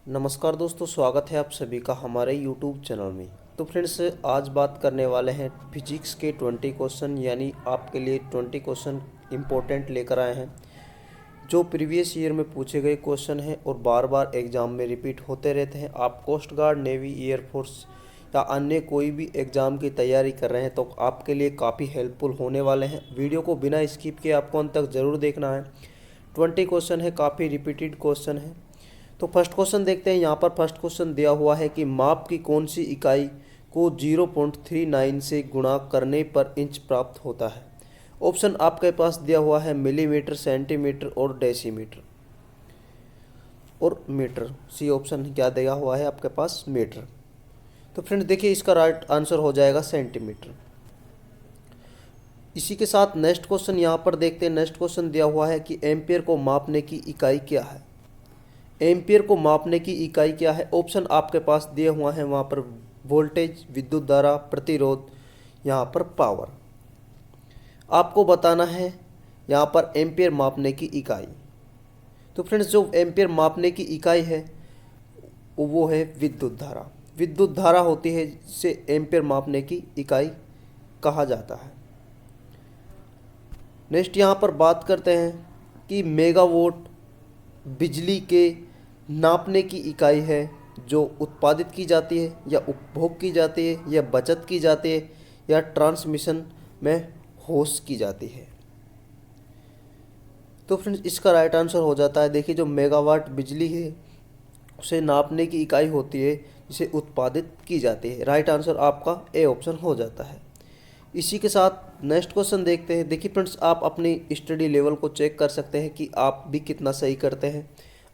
नमस्कार दोस्तों, स्वागत है आप सभी का हमारे YouTube चैनल में। तो फ्रेंड्स, आज बात करने वाले हैं फिजिक्स के 20 क्वेश्चन, यानी आपके लिए 20 क्वेश्चन इम्पोर्टेंट लेकर आए हैं जो प्रीवियस ईयर में पूछे गए क्वेश्चन हैं और बार बार एग्ज़ाम में रिपीट होते रहते हैं। आप कोस्ट गार्ड, नेवी, एयरफोर्स या अन्य कोई भी एग्ज़ाम की तैयारी कर रहे हैं तो आपके लिए काफ़ी हेल्पफुल होने वाले हैं। वीडियो को बिना स्किप किए आपको अंत तक ज़रूर देखना है। 20 क्वेश्चन है, काफ़ी रिपीटेड क्वेश्चन है। तो फर्स्ट क्वेश्चन देखते हैं। यहाँ पर फर्स्ट क्वेश्चन दिया हुआ है कि माप की कौन सी इकाई को 0.39 से गुणा करने पर इंच प्राप्त होता है। ऑप्शन आपके पास दिया हुआ है मिलीमीटर, सेंटीमीटर और डेसीमीटर और मीटर। सी ऑप्शन क्या दिया हुआ है आपके पास? मीटर। तो फ्रेंड्स देखिए, इसका राइट आंसर हो जाएगा सेंटीमीटर। इसी के साथ नेक्स्ट क्वेश्चन यहाँ पर देखते हैं। नेक्स्ट क्वेश्चन दिया हुआ है कि एम्पियर को मापने की इकाई क्या है। एम्पियर को मापने की इकाई क्या है? ऑप्शन आपके पास दिए हुआ है वहाँ पर वोल्टेज, विद्युत धारा, प्रतिरोध, यहाँ पर पावर। आपको बताना है यहाँ पर एम्पियर मापने की इकाई। तो फ्रेंड्स, जो एम्पियर मापने की इकाई है वो है विद्युत धारा। विद्युत धारा होती है जिसे एम्पियर मापने की इकाई कहा जाता है। नेक्स्ट यहाँ पर बात करते हैं कि मेगावाट बिजली के नापने की इकाई है जो उत्पादित की जाती है या उपभोग की जाती है या बचत की जाती है या ट्रांसमिशन में होश की जाती है। तो फ्रेंड्स, इसका राइट आंसर हो जाता है, देखिए, जो मेगावाट बिजली है उसे नापने की इकाई होती है जिसे उत्पादित की जाती है। राइट आंसर आपका ए ऑप्शन हो जाता है। इसी के साथ नेक्स्ट क्वेश्चन देखते हैं। देखिए फ्रेंड्स, आप अपनी स्टडी लेवल को चेक कर सकते हैं कि आप भी कितना सही करते हैं।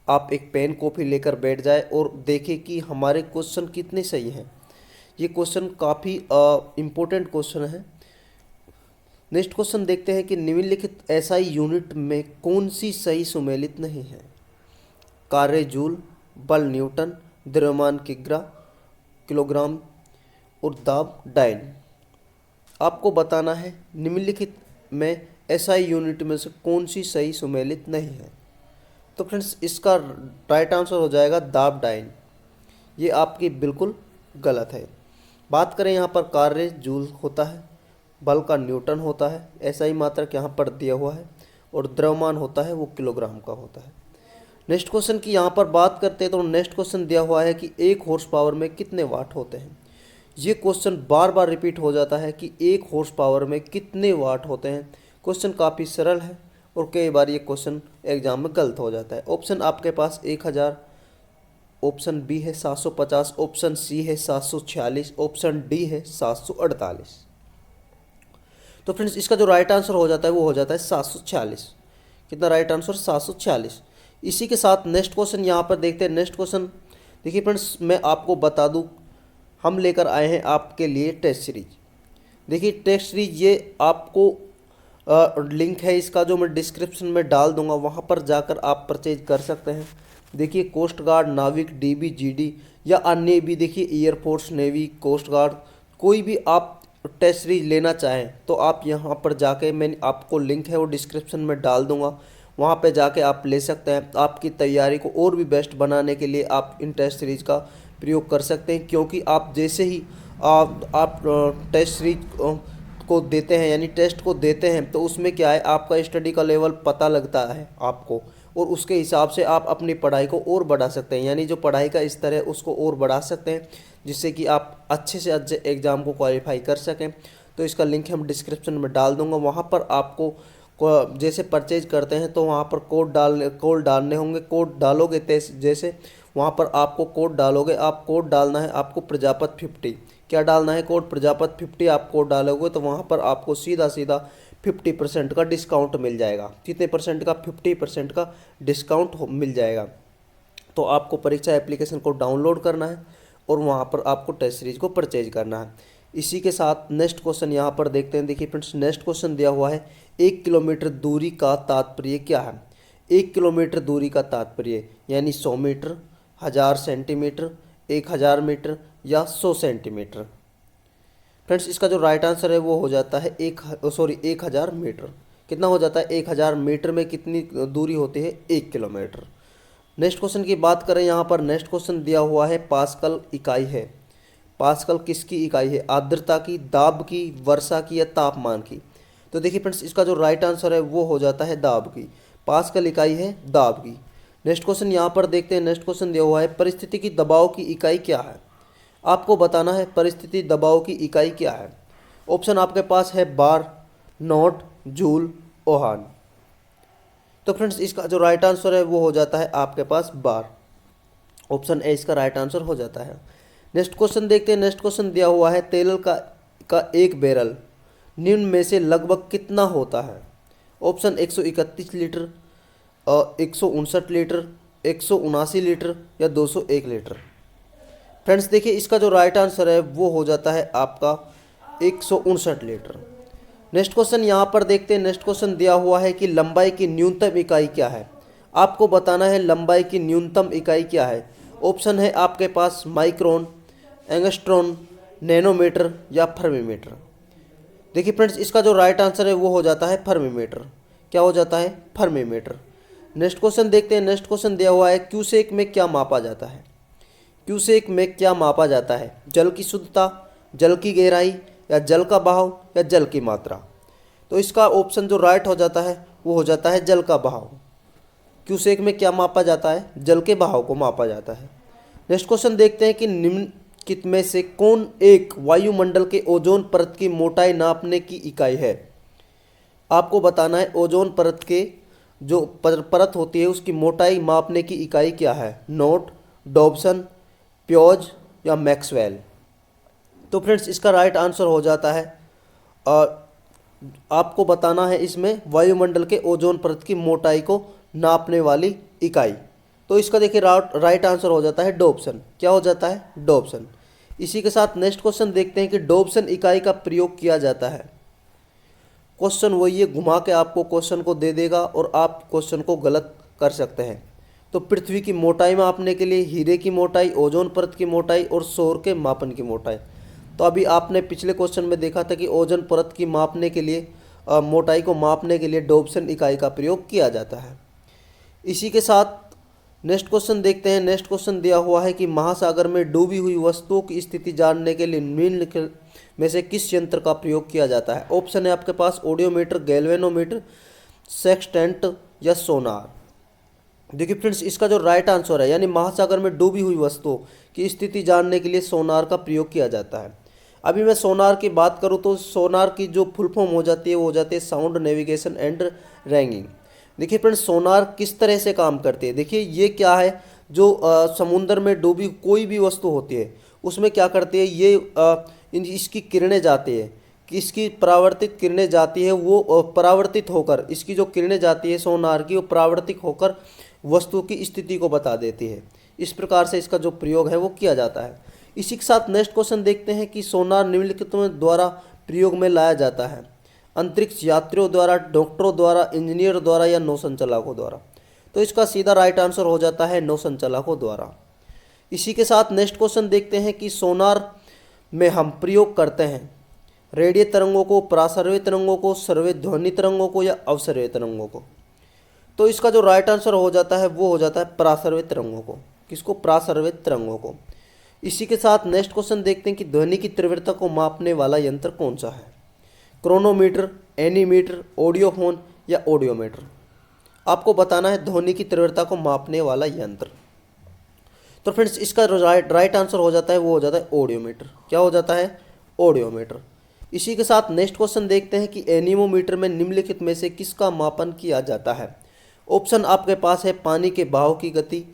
आप एक पेन कॉपी लेकर बैठ जाए और देखें कि हमारे क्वेश्चन कितने सही हैं। ये क्वेश्चन काफ़ी इम्पोर्टेंट क्वेश्चन है। नेक्स्ट क्वेश्चन देखते हैं कि निम्नलिखित एसआई यूनिट में कौन सी सही सुमेलित नहीं है। कार्य जूल, बल न्यूटन, द्रव्यमान किलोग्राम और दाब डाइन। आपको बताना है निम्नलिखित में एसआई यूनिट में से कौन सी सही सुमेलित नहीं है। तो फ्रेंड्स, इसका राइट आंसर हो जाएगा दाब डाइन। ये आपकी बिल्कुल गलत है। बात करें, यहाँ पर कार्य जूल होता है, बल का न्यूटन होता है, एसआई मात्रक यहाँ पर दिया हुआ है और द्रव्यमान होता है वो किलोग्राम का होता है। नेक्स्ट क्वेश्चन की यहाँ पर बात करते हैं तो नेक्स्ट क्वेश्चन दिया हुआ है कि 1 हॉर्स पावर में कितने वाट होते हैं। ये क्वेश्चन बार बार रिपीट हो जाता है कि 1 हॉर्स पावर में कितने वाट होते हैं। क्वेश्चन काफ़ी सरल है और कई बार ये क्वेश्चन एग्जाम में गलत हो जाता है। ऑप्शन आपके पास 1000, ऑप्शन बी है 750, ऑप्शन सी है 746, ऑप्शन डी है 748। तो फ्रेंड्स, इसका जो राइट आंसर हो जाता है वो हो जाता है 746। कितना राइट आंसर? 746। इसी के साथ नेक्स्ट क्वेश्चन यहाँ पर देखते हैं। नेक्स्ट क्वेश्चन देखिए फ्रेंड्स, मैं आपको बता दूँ, हम लेकर आए हैं आपके लिए टेस्ट सीरीज। देखिए, टेस्ट सीरीज ये आपको लिंक है इसका जो मैं डिस्क्रिप्शन में डाल दूंगा, वहाँ पर जाकर आप परचेज कर सकते हैं। देखिए, कोस्ट गार्ड, नाविक, डीबी, जीडी या अन्य भी, देखिए एयरफोर्स, नेवी, कोस्ट गार्ड, कोई भी आप टेस्ट सीरीज लेना चाहें तो आप यहाँ पर जाके, मैंने आपको लिंक है वो डिस्क्रिप्शन में डाल दूँगा, वहाँ पे जाके आप ले सकते हैं। आपकी तैयारी को और भी बेस्ट बनाने के लिए आप इन टेस्ट सीरीज का प्रयोग कर सकते हैं, क्योंकि आप जैसे ही आप टेस्ट सीरीज को देते हैं, यानी टेस्ट को देते हैं, तो उसमें क्या है, आपका स्टडी का लेवल पता लगता है आपको, और उसके हिसाब से आप अपनी पढ़ाई को और बढ़ा सकते हैं। यानी जो पढ़ाई का स्तर है उसको और बढ़ा सकते हैं, जिससे कि आप अच्छे से अच्छे एग्ज़ाम को क्वालिफाई कर सकें। तो इसका लिंक हम डिस्क्रिप्शन में डाल दूँगा। वहाँ पर आपको जैसे परचेज करते हैं तो वहाँ पर कोड डालने होंगे। कोड डालोगे जैसे वहाँ पर आपको कोड डालोगे, आप कोड डालना है आपको प्रजापति 50। क्या डालना है? कोड प्रजापति 50 आप कोड डालोगे तो वहाँ पर आपको सीधा 50% का डिस्काउंट मिल जाएगा। कितने परसेंट का? 50% का डिस्काउंट मिल जाएगा। तो आपको परीक्षा एप्लीकेशन को डाउनलोड करना है और वहाँ पर आपको टेस्ट सीरीज को परचेज करना है। इसी के साथ नेक्स्ट क्वेश्चन यहाँ पर देखते हैं। देखिए फ्रेंड्स, नेक्स्ट क्वेश्चन दिया हुआ है 1 किलोमीटर दूरी का तात्पर्य क्या है। 1 किलोमीटर दूरी का तात्पर्य यानी 100 मीटर, 1000 सेंटीमीटर, 1000 मीटर या 100 सेंटीमीटर। फ्रेंड्स, इसका जो राइट आंसर है वो हो जाता है 1000 मीटर। कितना हो जाता है? 1000 मीटर में कितनी दूरी होती है? 1 किलोमीटर। नेक्स्ट क्वेश्चन की बात करें, यहाँ पर नेक्स्ट क्वेश्चन दिया हुआ है पास्कल इकाई है। पास्कल किसकी इकाई है? आर्द्रता की, दाब की, वर्षा की या तापमान की? तो देखिए फ्रेंड्स, इसका जो राइट आंसर है वो हो जाता है दाब की। पास्कल इकाई है दाब की। नेक्स्ट क्वेश्चन यहाँ पर देखते हैं। नेक्स्ट क्वेश्चन दिया हुआ है परिस्थिति की दबाव की इकाई क्या है? आपको बताना है परिस्थिति दबाव की इकाई क्या है। ऑप्शन आपके पास है बार, नॉट, जूल, ओहान। तो फ्रेंड्स, इसका जो राइट आंसर है वो हो जाता है आपके पास बार। ऑप्शन ए इसका राइट आंसर हो जाता है। नेक्स्ट क्वेश्चन देखते हैं। नेक्स्ट क्वेश्चन दिया हुआ है तेल का एक बैरल निम्न में से लगभग कितना होता है? ऑप्शन 131 लीटर, 159 लीटर, 179 लीटर या 201 लीटर। फ्रेंड्स देखिए, इसका जो राइट आंसर है वो हो जाता है आपका 159 लीटर। नेक्स्ट क्वेश्चन यहाँ पर देखते हैं। नेक्स्ट क्वेश्चन दिया हुआ है कि लंबाई की न्यूनतम इकाई क्या है? आपको बताना है लंबाई की न्यूनतम इकाई क्या है। ऑप्शन है आपके पास माइक्रोन, एंगस्ट्रॉन, नैनोमीटर या फर्मीमीटर। देखिए फ्रेंड्स, इसका जो राइट आंसर है वो हो जाता है फर्मीमीटर। क्या हो जाता है? फर्मीमीटर। नेक्स्ट क्वेश्चन देखते हैं। नेक्स्ट क्वेश्चन दिया हुआ है क्यूसेक में क्या मापा जाता है? क्यूसेक में क्या मापा जाता है? जल की शुद्धता, जल की गहराई या जल का बहाव या जल की मात्रा? तो इसका ऑप्शन जो राइट हो जाता है वो हो जाता है जल का बहाव। क्यूसेक में क्या मापा जाता है? जल के बहाव को मापा जाता है। नेक्स्ट क्वेश्चन देखते हैं कि निम्नलिखित में से कौन एक वायुमंडल के ओजोन परत की मोटाई नापने की इकाई है? आपको बताना है ओजोन परत के जो परत होती है उसकी मोटाई मापने की इकाई क्या है? नोट, डॉब्सन, प्योज या मैक्सवेल? तो फ्रेंड्स, इसका राइट आंसर हो जाता है आपको बताना है इसमें वायुमंडल के ओजोन परत की मोटाई को नापने वाली इकाई। तो इसका देखिए राइट आंसर हो जाता है डॉब्सन। क्या हो जाता है? डॉब्सन। इसी के साथ नेक्स्ट क्वेश्चन देखते हैं कि डॉब्सन इकाई का प्रयोग किया जाता है। क्वेश्चन वही है, घुमा के आपको क्वेश्चन को दे देगा और आप क्वेश्चन को गलत कर सकते हैं। तो पृथ्वी की मोटाई मापने के लिए हीरे की मोटाई, ओजोन परत की मोटाई और सौर के मापन की मोटाई। तो अभी आपने पिछले क्वेश्चन में देखा था कि ओजोन परत की मापने के लिए मोटाई को मापने के लिए डॉब्सन इकाई का प्रयोग किया जाता है। इसी के साथ नेक्स्ट क्वेश्चन देखते हैं। नेक्स्ट क्वेश्चन दिया हुआ है कि महासागर में डूबी हुई वस्तुओं की स्थिति जानने के लिए निम्नलिखित में से किस यंत्र का प्रयोग किया जाता है? ऑप्शन है आपके पास ऑडियोमीटर, गैल्वेनोमीटर, सेक्सटेंट या सोनार। देखिए फ्रेंड्स, इसका जो राइट आंसर है यानी महासागर में डूबी हुई वस्तुओं की स्थिति जानने के लिए सोनार का प्रयोग किया जाता है। अभी मैं सोनार की बात करूं तो सोनार की जो फुल फॉर्म हो जाती है वो हो जाती है साउंड नेविगेशन एंड रैंगिंग। देखिए फ्रेंड्स, सोनार किस तरह से काम करती है? देखिए ये क्या है, जो समुद्र में डूबी कोई भी वस्तु होती है उसमें क्या करती है, ये इसकी किरणें जाती है कि इसकी परावर्तित किरणें जाती है, वो परावर्तित होकर इसकी जो किरणें जाती है सोनार की, वो परावर्तित होकर वस्तु की स्थिति को बता देती है। इस प्रकार से इसका जो प्रयोग है वो किया जाता है। इसी के साथ नेक्स्ट क्वेश्चन देखते हैं कि सोनार निम्नलिखित में द्वारा प्रयोग में लाया जाता है? अंतरिक्ष यात्रियों द्वारा, डॉक्टरों द्वारा, इंजीनियर द्वारा या नौसंचालकों द्वारा? तो इसका सीधा राइट आंसर हो जाता है नौसंचालकों द्वारा। इसी के साथ नेक्स्ट क्वेश्चन देखते हैं कि सोनार में हम प्रयोग करते हैं रेडियो तरंगों को, पराश्रव्य तरंगों को, सर्वे ध्वनि तरंगों को या अवसर्य तरंगों को? तो इसका जो राइट आंसर हो जाता है वो हो जाता है पराश्रव्य तरंगों को। किसको? पराश्रव्य तरंगों को। इसी के साथ नेक्स्ट क्वेश्चन देखते हैं कि ध्वनि की तीव्रता को मापने वाला यंत्र कौन सा है? क्रोनोमीटर, एनीमीटर, ऑडियोफोन या ऑडियोमीटर? आपको बताना है ध्वनि की तीव्रता को मापने वाला यंत्र। तो फ्रेंड्स, इसका राइट आंसर हो जाता है वो हो जाता है ऑडियोमीटर। क्या हो जाता है? ऑडियोमीटर। इसी के साथ नेक्स्ट क्वेश्चन देखते हैं कि एनीमोमीटर में निम्नलिखित में से किसका मापन किया जाता है? ऑप्शन आपके पास है पानी के बहाव की गति,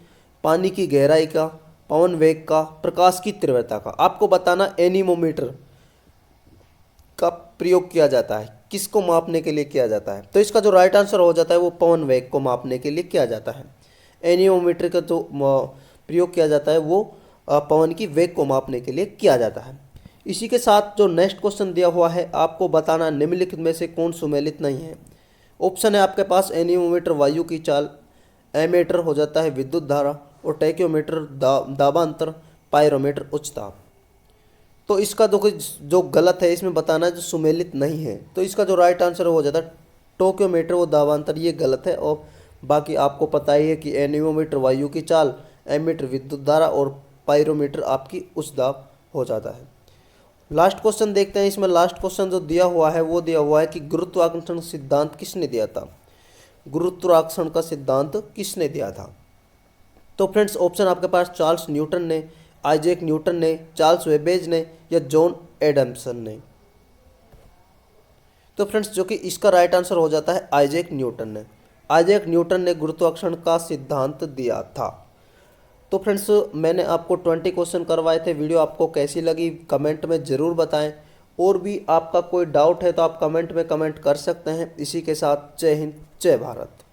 पानी की गहराई का, पवन वेग का, प्रकाश की तीव्रता का। आपको बताना एनीमोमीटर का प्रयोग किया जाता है किसको मापने के लिए किया जाता है? तो इसका जो राइट आंसर हो जाता है वो पवन वेग को मापने के लिए किया जाता है। एनीमोमीटर का जो प्रयोग किया जाता है वो पवन की वेग को मापने के लिए किया जाता है। इसी के साथ जो नेक्स्ट क्वेश्चन दिया हुआ है, आपको बताना निम्नलिखित में से कौन सुमेलित नहीं है? ऑप्शन है आपके पास एनीमोमीटर वायु की चाल, एमीटर हो जाता है विद्युत धारा और टैक्योमीटर दाबांतर, पायरोमीटर उच्च ताप। तो इसका जो गलत है इसमें बताना है जो सुमेलित नहीं है। तो इसका जो राइट आंसर हो जाता है टोक्योमीटर वो दाबांतर, ये गलत है। और बाकी आपको पता ही है कि एनीमोमीटर वायु की चाल, एमीटर विद्युत धारा और पायरोमीटर आपकी उच्च दाब हो जाता है। लास्ट क्वेश्चन देखते हैं। इसमें लास्ट क्वेश्चन जो दिया हुआ है वो दिया हुआ है कि गुरुत्वाकर्षण सिद्धांत किसने दिया था। गुरुत्वाकर्षण का सिद्धांत किसने दिया था? तो फ्रेंड्स ऑप्शन आपके पास चार्ल्स न्यूटन ने, आइजैक न्यूटन ने, चार्ल्स वेबेज ने या जॉन एडम्सन ने। तो फ्रेंड्स जो कि इसका राइट आंसर हो जाता है आइजैक न्यूटन ने। आइजैक न्यूटन ने गुरुत्वाकर्षण का सिद्धांत दिया था। तो फ्रेंड्स मैंने आपको 20 क्वेश्चन करवाए थे। वीडियो आपको कैसी लगी कमेंट में ज़रूर बताएं। और भी आपका कोई डाउट है तो आप कमेंट में कमेंट कर सकते हैं। इसी के साथ जय हिंद, जय भारत।